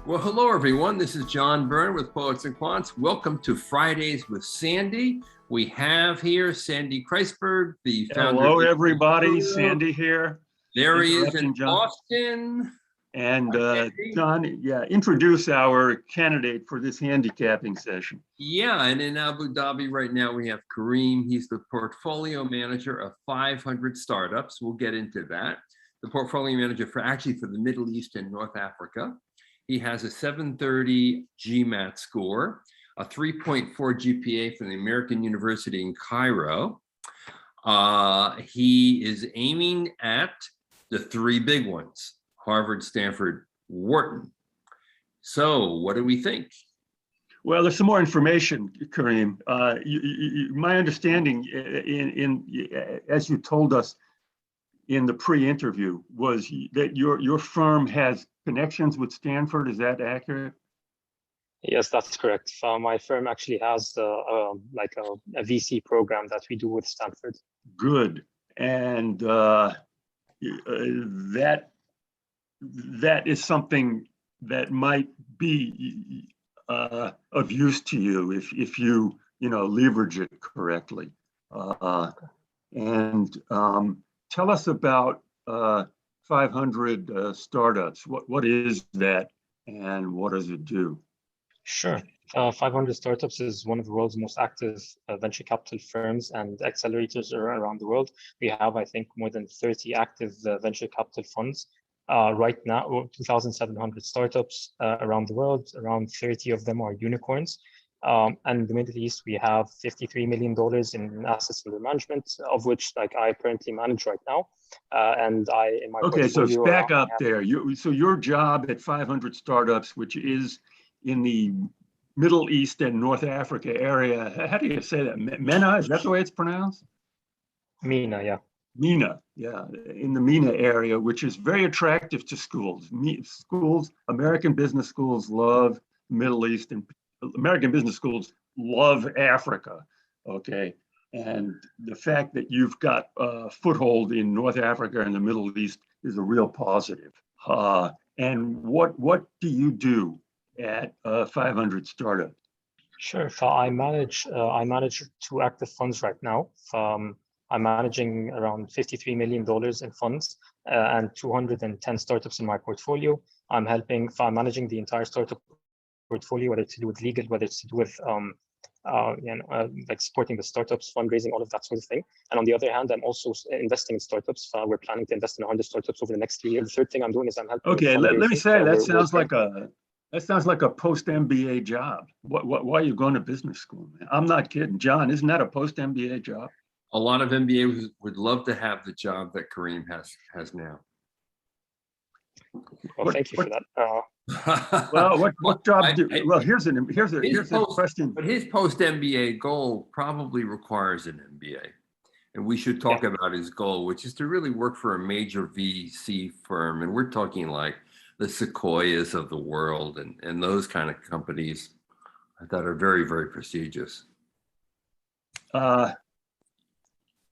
Well, hello, everyone. This is John Byrne with Poets and Quants. Welcome to Fridays with Sandy. We have here Sandy Kreisberg, the founder. Hello, everybody. Sandy here. There he is in John. Boston. And John, introduce our candidate for this handicapping session. Yeah, and in Abu Dhabi right now, we have Kareem. He's the portfolio manager of 500 startups. We'll get into that. The portfolio manager for the Middle East and North Africa. He has a 730 GMAT score, a 3.4 GPA from the American University in Cairo. He is aiming at the three big ones: Harvard, Stanford, Wharton. So what do we think? Well, there's some more information, Kareem. My understanding, as you told us in the pre-interview, was that your firm has connections with Stanford. Is that accurate? Yes, that's correct. My firm actually has a VC program that we do with Stanford. Good, and that is something that might be of use to you if you leverage it correctly. Tell us about 500 startups. What is that, and what does it do? Sure. 500 Startups is one of the world's most active venture capital firms and accelerators around the world. We have, I think, more than 30 active venture capital funds. Right now, 2,700 startups around the world. Around 30 of them are unicorns. And in the Middle East, we have $53 million in assets under management, of which I currently manage right now. And I, in my so back up there. So your job at 500 Startups, which is in the Middle East and North Africa area, how do you say that? MENA, is that the way it's pronounced? MENA, yeah. MENA, yeah, in the MENA area, which is very attractive to schools. American business schools love Middle East, and American business schools love Africa, okay? And the fact that you've got a foothold in North Africa and the Middle East is a real positive. And what do you do at 500 Startups? Sure. So I manage two active funds right now. I'm managing around $53 million in funds and 210 startups in my portfolio. I'm managing the entire startup portfolio, whether it's to do with legal, whether it's to do with supporting the startups, fundraising, all of that sort of thing. And on the other hand, I'm also investing in startups. We're planning to invest in 100 startups over the next 3 years. The third thing I'm doing is I'm helping. Okay, let me say that sounds like a post MBA job. Why are you going to business school, man? I'm not kidding, John. Isn't that a post MBA job? A lot of MBAs would love to have the job that Kareem has now. Well, thank you for that. Well, what job here's a question. But his post MBA goal probably requires an MBA, and we should talk about his goal, which is to really work for a major VC firm, and we're talking like the Sequoias of the world and those kind of companies that are very, very prestigious.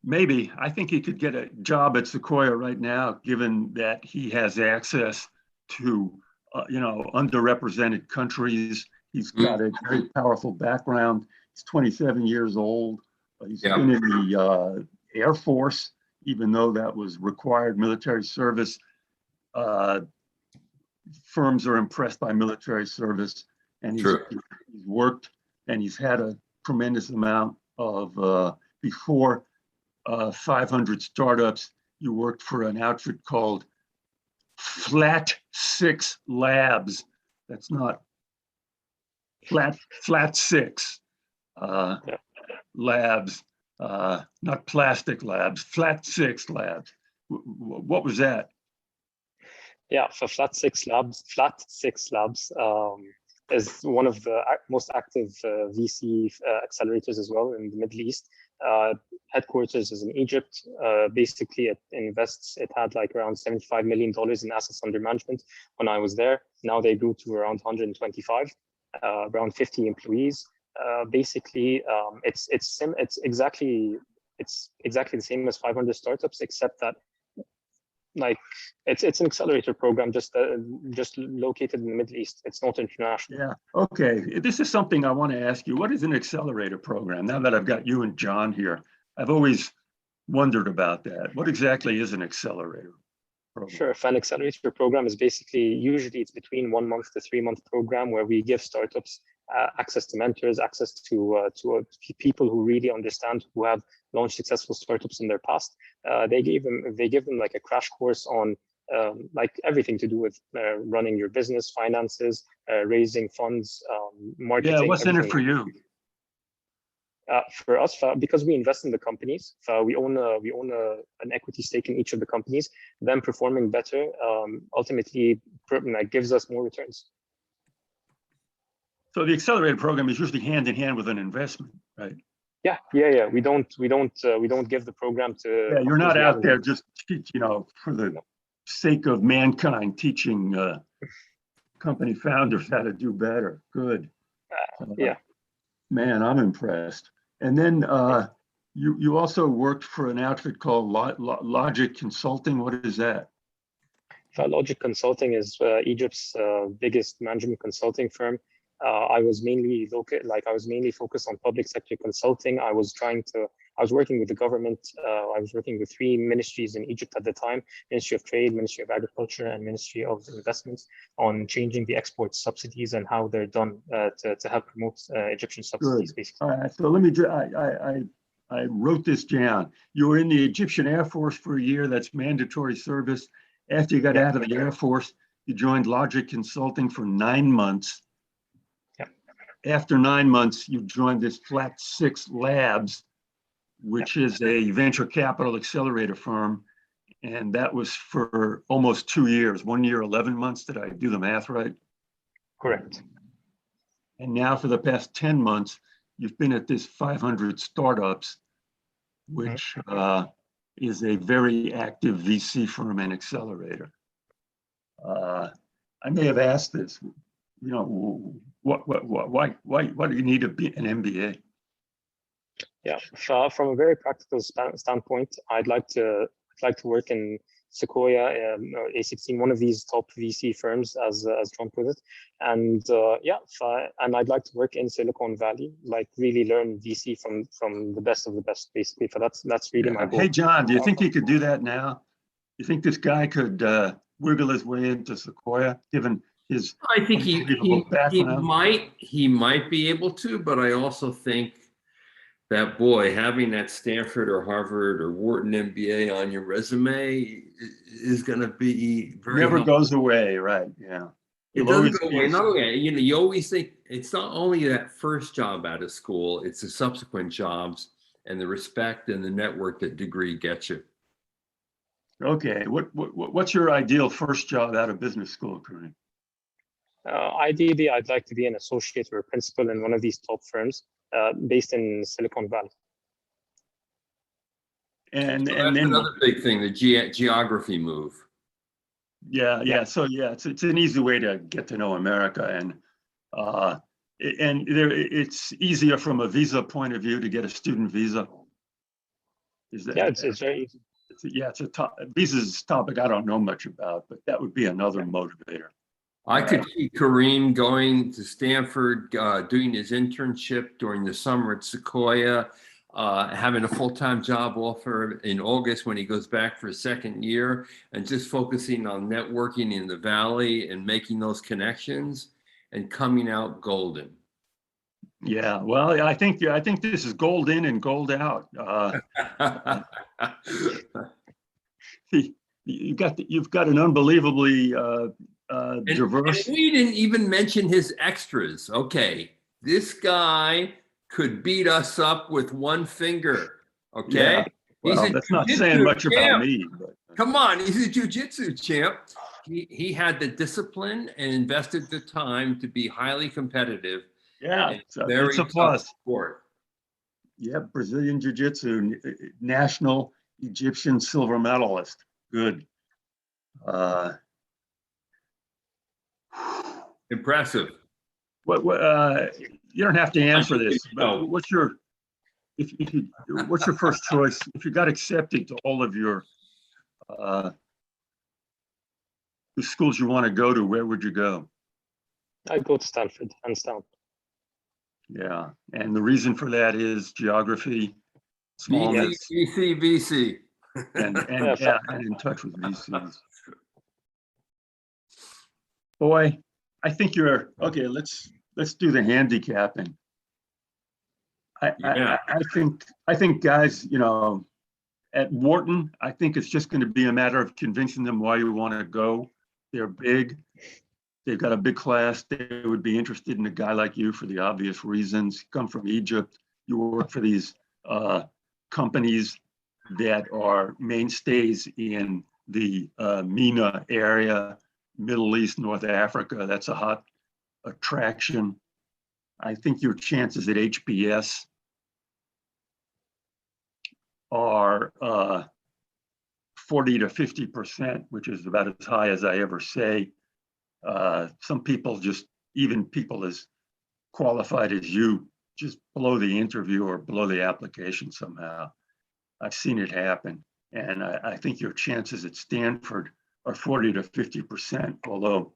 Maybe. I think he could get a job at Sequoia right now, given that he has access to, underrepresented countries. He's got a very powerful background. He's 27 years old. He's been in the Air Force, even though that was required military service. Firms are impressed by military service, and he's worked, and he's had a tremendous amount of, before 500 Startups, you worked for an outfit called Flat 6 Labs. That's not Flat 6 Labs, not Plastic Labs, Flat 6 Labs. What was that? Yeah, for Flat 6 Labs is one of the most active VC accelerators as well in the Middle East. Headquarters is in Egypt. Basically, it had around $75 million in assets under management when I was there. Now they grew to around 125, around 50 employees. Basically, it's exactly the same as 500 Startups, except that like it's an accelerator program just located in the Middle East. It's not international. Yeah. Okay. This is something I want to ask you. What is an accelerator program? Now that I've got you and John here, I've always wondered about that. What exactly is an accelerator program? Sure. An accelerator program is basically, usually it's between 1 month to 3 month program where we give startups access to mentors, access to people who really understand, who have launched successful startups in their past. They give them like a crash course on like everything to do with running your business, finances, raising funds, marketing. Yeah, what's in it for you? For us, because we invest in the companies, we own an equity stake in each of the companies. Them performing better ultimately gives us more returns. So the accelerated program is usually hand in hand with an investment, right? Yeah. We don't give the program to. Yeah, you're not out there just for the sake of mankind teaching company founders how to do better. Good. Yeah. Man, I'm impressed. And then you also worked for an outfit called Logic Consulting. What is that? Logic Consulting is Egypt's biggest management consulting firm. I was mainly focused on public sector consulting. I was working with the government. I was working with 3 ministries in Egypt at the time: Ministry of Trade, Ministry of Agriculture, and Ministry of Investments, on changing the export subsidies and how they're done to help promote Egyptian subsidies. Good. Basically. All right. So let me. I wrote this down. You were in the Egyptian Air Force for a year. That's mandatory service. After you got out of the Air Force, you joined Logic Consulting for 9 months. After 9 months, you joined this Flat 6 Labs, which is a venture capital accelerator firm. And that was for almost 2 years, 1 year, 11 months. Did I do the math right? Correct. And now for the past 10 months, you've been at this 500 startups, which is a very active VC firm and accelerator. I may have asked this, why do you need an MBA? Yeah, from a very practical standpoint, I'd like to work in Sequoia, A16, one of these top VC firms, as John put it, and and I'd like to work in Silicon Valley, like really learn VC from the best of the best, basically. So that's really my goal. Hey, John, do you think he could do that now? You think this guy could wiggle his way into Sequoia, given his I think he might be able to, but I also think that, boy, having that Stanford or Harvard or Wharton MBA on your resume is going to be very never helpful. Goes away, right? Yeah, it doesn't go away. Not only, you always think it's not only that first job out of school; it's the subsequent jobs and the respect and the network that degree gets you. Okay, what's your ideal first job out of business school, Kareem? Ideally, I'd like to be an associate or a principal in one of these top firms based in Silicon Valley. And so then another big thing, the geography move. Yeah. So it's an easy way to get to know America, and it's easier from a visa point of view to get a student visa. It's very easy. It's a visa's topic I don't know much about, but that would be another motivator. I could see Kareem going to Stanford, doing his internship during the summer at Sequoia, having a full-time job offer in August when he goes back for a second year, and just focusing on networking in the Valley and making those connections and coming out golden. Yeah, well, I think this is gold in and gold out. You've got an unbelievably diverse. And we didn't even mention his extras. Okay, this guy could beat us up with one finger. Okay, yeah. Well, that's not saying much about me. But. Come on, he's a jiu-jitsu champ. He had the discipline and invested the time to be highly competitive. Yeah, it's a plus. Sport. Yeah, Brazilian Jiu-Jitsu, national Egyptian silver medalist. Good. Impressive. What you don't have to answer this. But what's your first choice if you got accepted to all of your the schools you want to go to, where would you go? I'd go to Stanford, hands down. Yeah, and the reason for that is geography, smallness, VC. and Yeah, yeah, and in touch with VCs. Boy, I think you're okay. Let's do the handicapping. Yeah. I think guys, you know, at Wharton, I think it's just going to be a matter of convincing them why you want to go. They're big. They've got a big class. They would be interested in a guy like you for the obvious reasons. You come from Egypt. You work for these companies that are mainstays in the MENA area, Middle East, North Africa. That's a hot attraction. I think your chances at HBS are 40 to 50%, which is about as high as I ever say. Some people just, even people as qualified as you, just blow the interview or blow the application somehow. I've seen it happen. And I think your chances at Stanford are 40 to 50%, although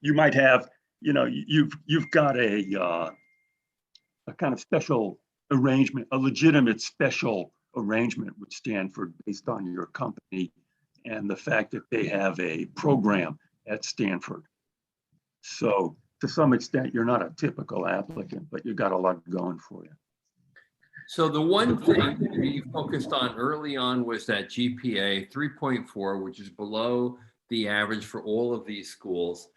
you might have, you know, you've got a kind of special arrangement, a legitimate special arrangement with Stanford based on your company and the fact that they have a program at Stanford. So to some extent, you're not a typical applicant, but you've got a lot going for you. So the one thing we focused on early on was that GPA 3.4, which is below the average for all of these schools.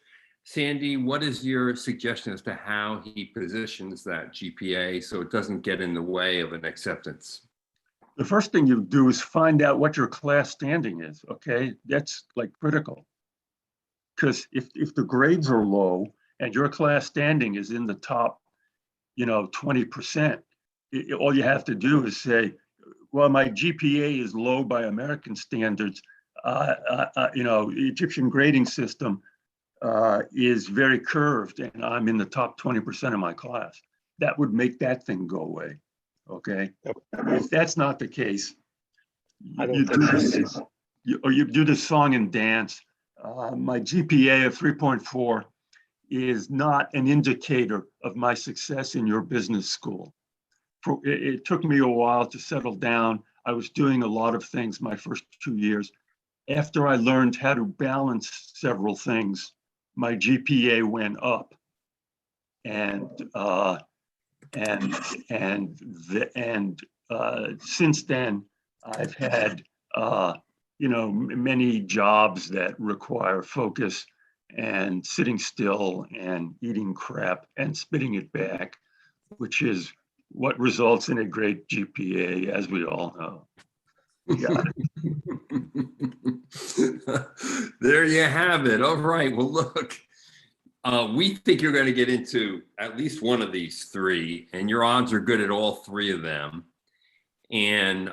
Sandy, what is your suggestion as to how he positions that GPA so it doesn't get in the way of an acceptance? The first thing you do is find out what your class standing is, okay? That's like critical. Because if the grades are low and your class standing is in the top, you know, 20%, all you have to do is say, well, my GPA is low by American standards. You know, the Egyptian grading system is very curved and I'm in the top 20% of my class. That would make that thing go away, okay? If that's not the case, you do the song and dance. My GPA of 3.4 is not an indicator of my success in your business school. It took me a while to settle down. I was doing a lot of things my first 2 years. After I learned how to balance several things, my GPA went up. And since then, I've had you know, many jobs that require focus and sitting still and eating crap and spitting it back, which is what results in a great GPA, as we all know. Yeah. There you have it. All right. Well, look, we think you're going to get into at least one of these three, and your odds are good at all three of them. And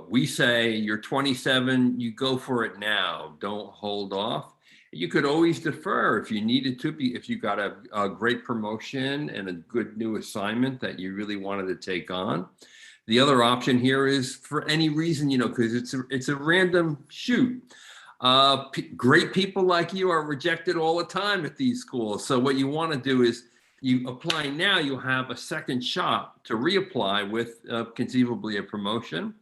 we say you're 27, you go for it now. Don't hold off. You could always defer if you needed to be, if you got a great promotion and a good new assignment that you really wanted to take on. The other option here is for any reason, you know, because it's a random shoot. Great people like you are rejected all the time at these schools. So what you want to do is you apply now, you'll have a second shot to reapply with conceivably a promotion,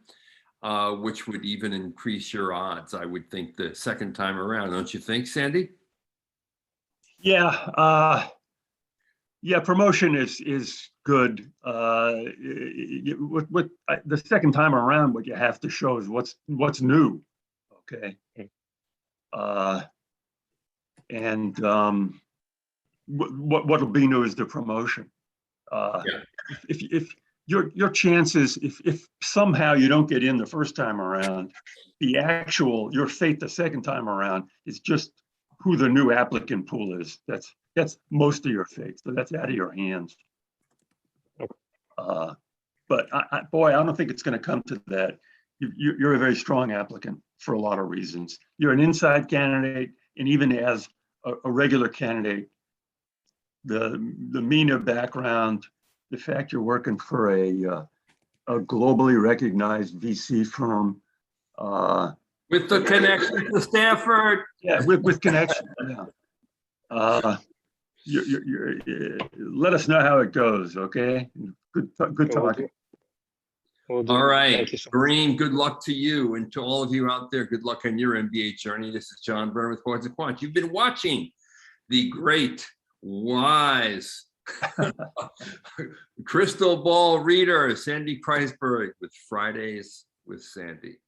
which would even increase your odds, I would think, the second time around. Don't you think, Sandy? Yeah. Yeah, promotion is good. The second time around, what you have to show is what's new. Okay. And what'll be new is the promotion. If your chances, if somehow you don't get in the first time around, your fate the second time around is just who the new applicant pool is. That's most of your fate. So that's out of your hands. But boy, I don't think it's going to come to that. You're a very strong applicant for a lot of reasons. You're an inside candidate, and even as a regular candidate, the MENA background, the fact you're working for a globally recognized VC firm, With the connection to Stanford. Yeah, with connection. Yeah. Let us know how it goes. Okay. Good talking. Will do. All right, Thank you so much. Kareem, good luck to you, and to all of you out there, good luck on your MBA journey. This is John Byrne with Poets and Quants. You've been watching the great, wise, crystal ball reader, Sandy Kreisberg, with Fridays with Sandy.